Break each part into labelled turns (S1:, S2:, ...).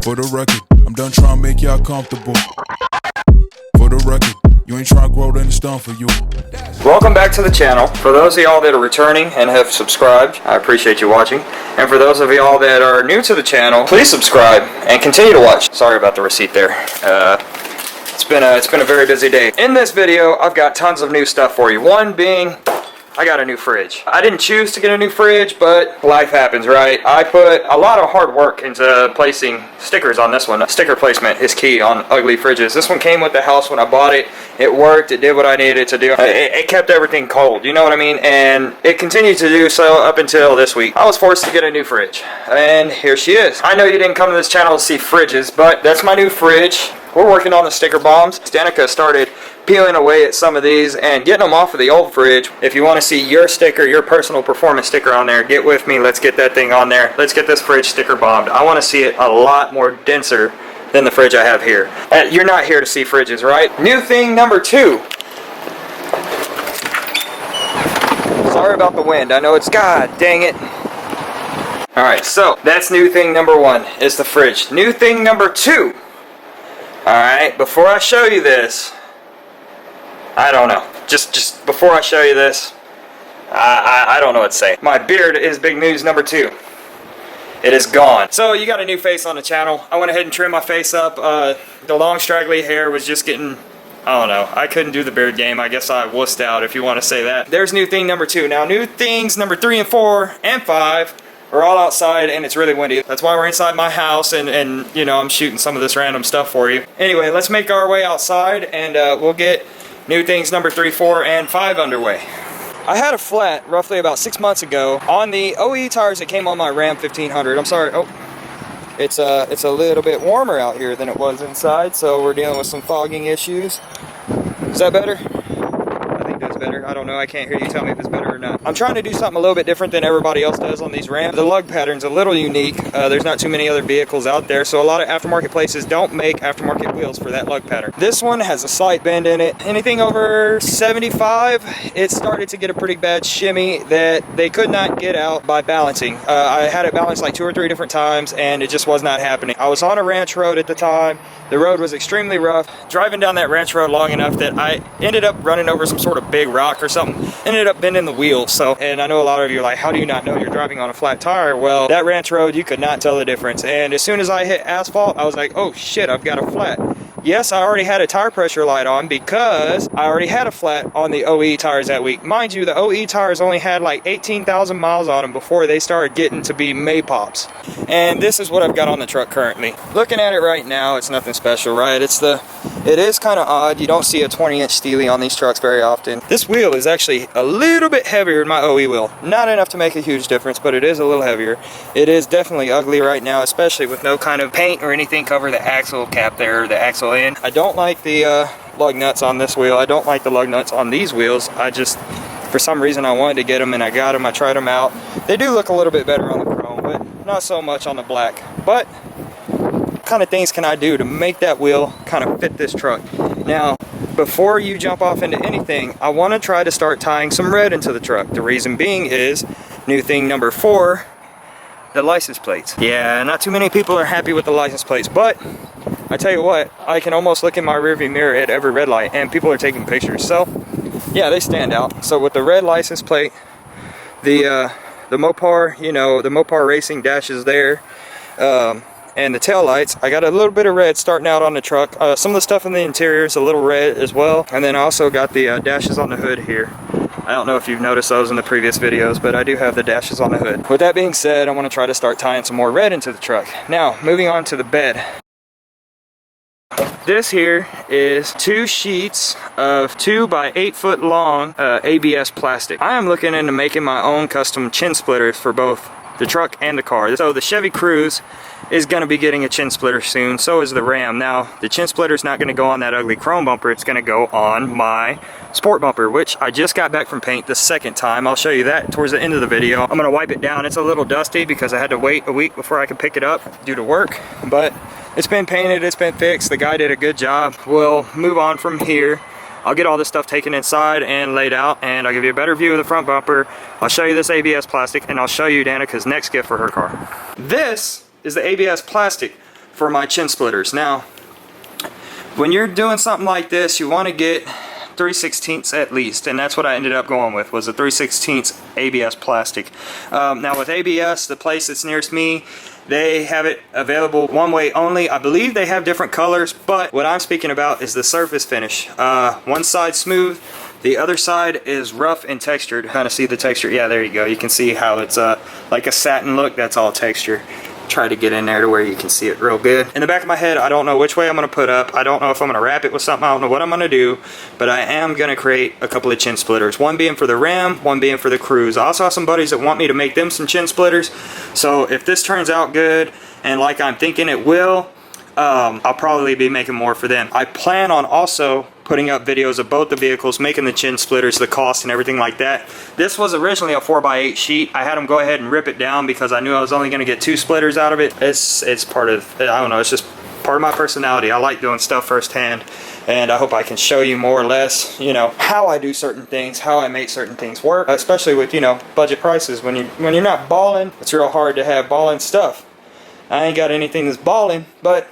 S1: For the record, I'm done trying to make y'all comfortable. For the record, you ain't trying to grow, then it's done for you.
S2: Welcome back to the channel. For those of y'all that are returning and have subscribed, I appreciate you watching. And for those of y'all that are new to the channel, please subscribe and continue to watch. Sorry about the receipt there. It's been a very busy day. In this video, I've got tons of new stuff for you. One being, I got a new fridge. I didn't choose to get a new fridge, but life happens, right? I put a lot of hard work into placing stickers on this one. Sticker placement is key on ugly fridges. This one came with the house when I bought it. It worked. It did what I needed to do. It kept everything cold, you know what I mean? And it continued to do so up until this week. I was forced to get a new fridge, and here she is. I know you didn't come to this channel to see fridges, but that's my new fridge. We're working on the sticker bombs. Danica started peeling away at some of these and getting them off of the old fridge. If you want to see your sticker, your personal performance sticker on there, get with me. Let's get that thing on there. Let's get this fridge sticker bombed. I want to see it a lot more denser than the fridge I have here. You're not here to see fridges, right? New thing number 2. Sorry about the wind. I know it's, God dang it. Alright, so that's new thing number 1 is the fridge. New thing number 2. Alright, before I show you this, I don't know. Just before I show you this, I don't know what to say. My beard is big news number 2. It is gone. So you got a new face on the channel. I went ahead and trimmed my face up. The long straggly hair was just getting, I don't know. I couldn't do the beard game. I guess I wussed out, if you want to say that. There's new thing number 2. Now new things number 3 and 4 and 5 are all outside, and it's really windy. That's why we're inside my house, and you know, I'm shooting some of this random stuff for you. Anyway, let's make our way outside, and we'll get new things number 3, 4, and 5 underway. I had a flat roughly about 6 months ago on the OE tires that came on my Ram 1500. I'm sorry. Oh, it's a little bit warmer out here than it was inside, so we're dealing with some fogging issues. Is that better? I think that's better. I don't know. I can't hear you tell me if it's better or not. I'm trying to do something a little bit different than everybody else does on these Rams. The lug pattern's a little unique. There's not too many other vehicles out there, so a lot of aftermarket places don't make aftermarket wheels for that lug pattern. This one has a slight bend in it. Anything over 75, it started to get a pretty bad shimmy that they could not get out by balancing. I had it balanced like 2 or 3 different times, and it just was not happening. I was on a ranch road at the time. The road was extremely rough. Driving down that ranch road long enough that I ended up running over some sort of big rock or something. Ended up bending the wheel. So, and I know a lot of you are like, how do you not know you're driving on a flat tire? Well, that ranch road, you could not tell the difference. And as soon as I hit asphalt, I was like, oh shit, I've got a flat. Yes, I already had a tire pressure light on because I already had a flat on the OE tires that week. Mind you, the OE tires only had like 18,000 miles on them before they started getting to be Maypops. And this is what I've got on the truck currently. Looking at it right now, it's nothing special, right? It is kind of odd. You don't see a 20-inch Steely on these trucks very often. This wheel is actually a little bit heavier than my OE wheel. Not enough to make a huge difference, but it is a little heavier. It is definitely ugly right now, especially with no kind of paint or anything cover the axle cap there, or the axle in. I don't like the lug nuts on this wheel. I don't like the lug nuts on these wheels. I just, for some reason, I wanted to get them, and I got them. I tried them out. They do look a little bit better on the chrome, but not so much on the black. But what kind of things can I do to make that wheel kind of fit this truck? Now, before you jump off into anything, I want to try to start tying some red into the truck. The reason being is new thing number 4, the license plates. Yeah, not too many people are happy with the license plates, but I tell you what, I can almost look in my rearview mirror at every red light, and people are taking pictures. So, yeah, they stand out. So with the red license plate, the Mopar, you know, the Mopar Racing dashes there, and the tail lights, I got a little bit of red starting out on the truck. Some of the stuff in the interior is a little red as well, and then I also got the dashes on the hood here. I don't know if you've noticed those in the previous videos, but I do have the dashes on the hood. With that being said, I want to try to start tying some more red into the truck. Now, moving on to the bed. This here is 2 sheets of 2 by 8 foot long ABS plastic. I am looking into making my own custom chin splitters for both the truck and the car. So the Chevy Cruze is going to be getting a chin splitter soon. So is the Ram. Now the chin splitter is not going to go on that ugly chrome bumper. It's going to go on my sport bumper, which I just got back from paint the second time. I'll show you that towards the end of the video. I'm going to wipe it down. It's a little dusty because I had to wait a week before I could pick it up due to work, but it's been painted, it's been fixed. The guy did a good job. We'll move on from here. I'll get all this stuff taken inside and laid out, and I'll give you a better view of the front bumper. I'll show you this ABS plastic, and I'll show you Danica's next gift for her car. This is the ABS plastic for my chin splitters. Now, when you're doing something like this, you want to get 3/16 at least, and that's what I ended up going with, was a 3/16 ABS plastic. Now with ABS, the place that's nearest me, they have it available one way only. I believe they have different colors, but what I'm speaking about is the surface finish. One side smooth, the other side is rough and textured. Kind of see the texture? Yeah, there you go. You can see how it's like a satin look. That's all texture. Try to get in there to where you can see it real good. In the back of my head, I don't know which way I'm going to put up. I don't know if I'm going to wrap it with something. I don't know what I'm going to do, but I am going to create a couple of chin splitters. One being for the Ram, one being for the Cruise. I also have some buddies that want me to make them some chin splitters. So if this turns out good, and like I'm thinking it will, I'll probably be making more for them. I plan on also putting up videos of both the vehicles, making the chin splitters, the cost and everything like that. This was originally a 4x8 sheet. I had them go ahead and rip it down because I knew I was only going to get 2 splitters out of it. It's part of, I don't know, it's just part of my personality. I like doing stuff firsthand, and I hope I can show you more or less, you know, how I do certain things, how I make certain things work, especially with, you know, budget prices. When you're not balling, it's real hard to have balling stuff. I ain't got anything that's balling, but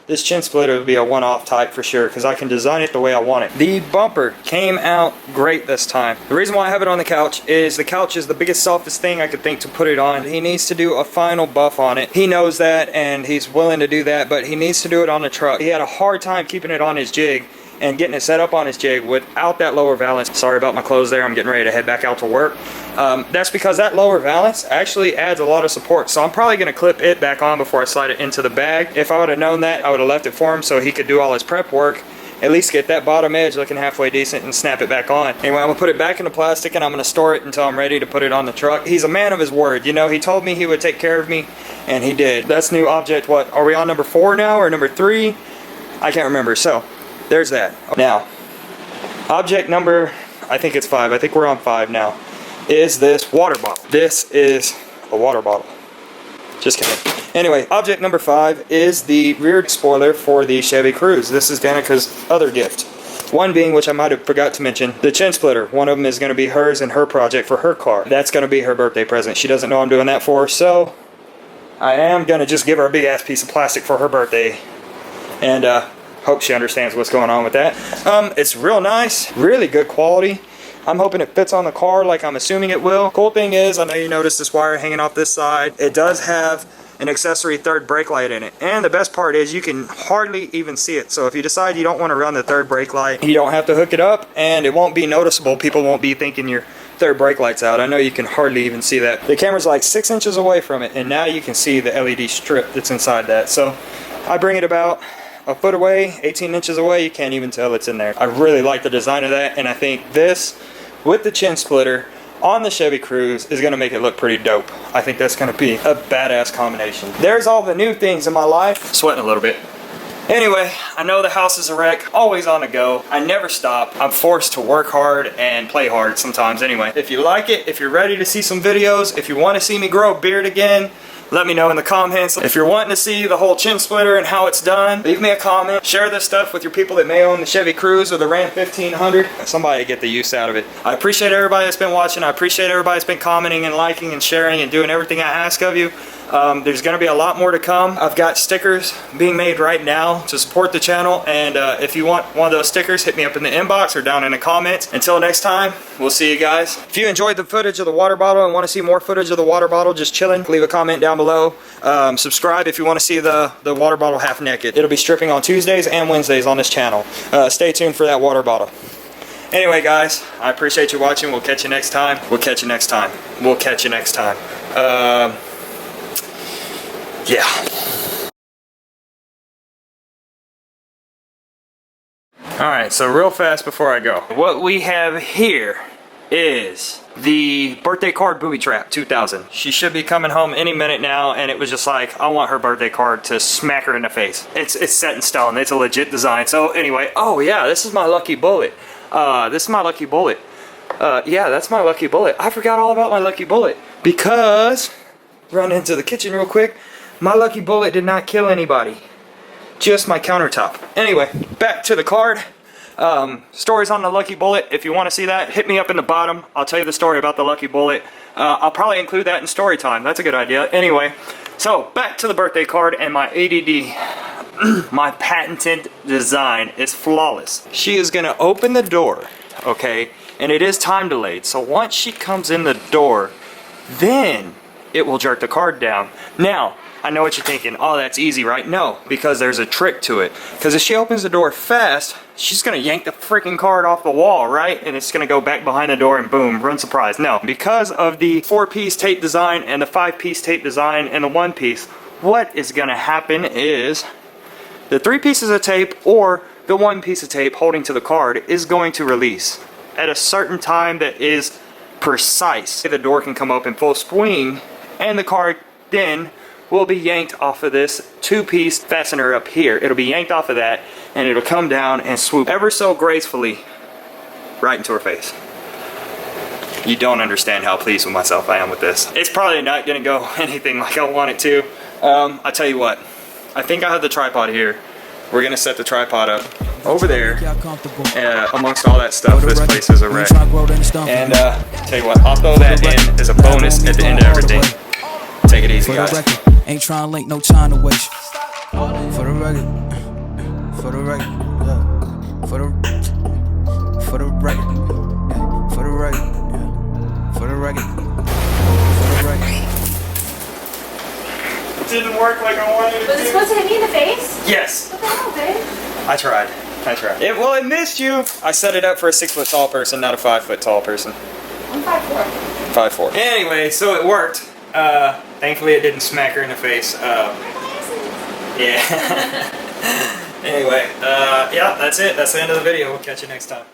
S2: this chin splitter will be a one-off type for sure, because I can design it the way I want it. The bumper came out great this time. The reason why I have it on the couch is the biggest, softest thing I could think to put it on. He needs to do a final buff on it. He knows that, and he's willing to do that, but he needs to do it on the truck. He had a hard time keeping it on his jig and getting it set up on his jig without that lower valance. Sorry about my clothes there. I'm getting ready to head back out to work. That's because that lower valance actually adds a lot of support. So I'm probably going to clip it back on before I slide it into the bag. If I would have known that, I would have left it for him so he could do all his prep work. At least get that bottom edge looking halfway decent and snap it back on. Anyway, I'm going to put it back into plastic, and I'm going to store it until I'm ready to put it on the truck. He's a man of his word. You know, he told me he would take care of me, and he did. That's new object. What, are we on number 4 now or number 3? I can't remember. So there's that. Now, object number, I think it's 5. I think we're on 5 now. Is this water bottle. This is a water bottle. Just kidding. Anyway, object number 5 is the rear spoiler for the Chevy Cruze. This is Danica's other gift. One being, which I might have forgot to mention, the chin splitter. One of them is going to be hers and her project for her car. That's going to be her birthday present. She doesn't know I'm doing that for her, so I am going to just give her a big ass piece of plastic for her birthday. And hope she understands what's going on with that. It's real nice, really good quality. I'm hoping it fits on the car like I'm assuming it will. Cool thing is, I know you noticed this wire hanging off this side. It does have an accessory third brake light in it. And the best part is you can hardly even see it. So if you decide you don't want to run the third brake light, you don't have to hook it up, and it won't be noticeable. People won't be thinking your third brake light's out. I know you can hardly even see that. The camera's like 6 inches away from it, and now you can see the LED strip that's inside that. So I bring it about a foot away, 18 inches away, you can't even tell it's in there. I really like the design of that, and I think this with the chin splitter on the Chevy Cruze is going to make it look pretty dope. I think that's going to be a badass combination. There's all the new things in my life. Sweating a little bit. Anyway, I know the house is a wreck, always on the go. I never stop. I'm forced to work hard and play hard sometimes anyway. If you like it, if you're ready to see some videos, if you want to see me grow a beard again, let me know in the comments. If you're wanting to see the whole chin splitter and how it's done, leave me a comment. Share this stuff with your people that may own the Chevy Cruze or the Ram 1500. Somebody get the use out of it. I appreciate everybody that's been watching. I appreciate everybody that's been commenting and liking and sharing and doing everything I ask of you. There's going to be a lot more to come. I've got stickers being made right now to support the channel, and if you want one of those stickers, hit me up in the inbox or down in the comments. Until next time, we'll see you guys. If you enjoyed the footage of the water bottle and want to see more footage of the water bottle just chilling, leave a comment down below. Subscribe if you want to see the water bottle half naked. It'll be stripping on Tuesdays and Wednesdays on this channel. Stay tuned for that water bottle. Anyway guys, I appreciate you watching. We'll catch you next time. We'll catch you next time. We'll catch you next time. Yeah. Alright, so real fast before I go. What we have here is the birthday card booby trap 2000. She should be coming home any minute now, and it was just like, I want her birthday card to smack her in the face. It's set in stone. It's a legit design. So anyway, oh yeah, this is my lucky bullet. This is my lucky bullet. Yeah, that's my lucky bullet. I forgot all about my lucky bullet because, run into the kitchen real quick, my lucky bullet did not kill anybody. Just my countertop. Anyway, back to the card. Stories on the lucky bullet. If you want to see that, hit me up in the bottom. I'll tell you the story about the lucky bullet. I'll probably include that in story time. That's a good idea. Anyway, so back to the birthday card and my ADD My patented design is flawless. She is gonna open the door, okay? And it is time delayed. So once she comes in the door, then it will jerk the card down. Now, I know what you're thinking. Oh, that's easy, right? No, because there's a trick to it. Because if she opens the door fast, she's gonna yank the freaking card off the wall, right? And it's gonna go back behind the door and boom, run surprise. No, because of the 4-piece tape design and the 5-piece tape design and the 1-piece, what is gonna happen is the 3 pieces of tape or the 1 piece of tape holding to the card is going to release at a certain time that is precise. The door can come open full swing and the card then will be yanked off of this 2-piece fastener up here. It'll be yanked off of that and it'll come down and swoop ever so gracefully right into her face. You don't understand how pleased with myself I am with this. It's probably not gonna go anything like I want it to. I tell you what, I think I have the tripod here. We're gonna set the tripod up over there amongst all that stuff. This place is a wreck. And tell you what, I'll throw that in as a bonus at the end of everything. Take it easy, guys.
S3: Ain't trying to link, no time to waste. For the record, for the record, yeah. For the record, for the record, yeah. For the record, for the record.
S2: It didn't work like I wanted it to.
S4: Was it supposed to hit me in the face?
S2: Yes.
S4: What the hell, babe?
S2: I tried. Well, it missed you. I set it up for a 6-foot tall person, not a 5-foot tall person.
S4: I'm 5'4".
S2: 5'4". Anyway, so it worked. Thankfully it didn't smack her in the face. Yeah. Anyway, yeah, that's it. That's the end of the video. We'll catch you next time.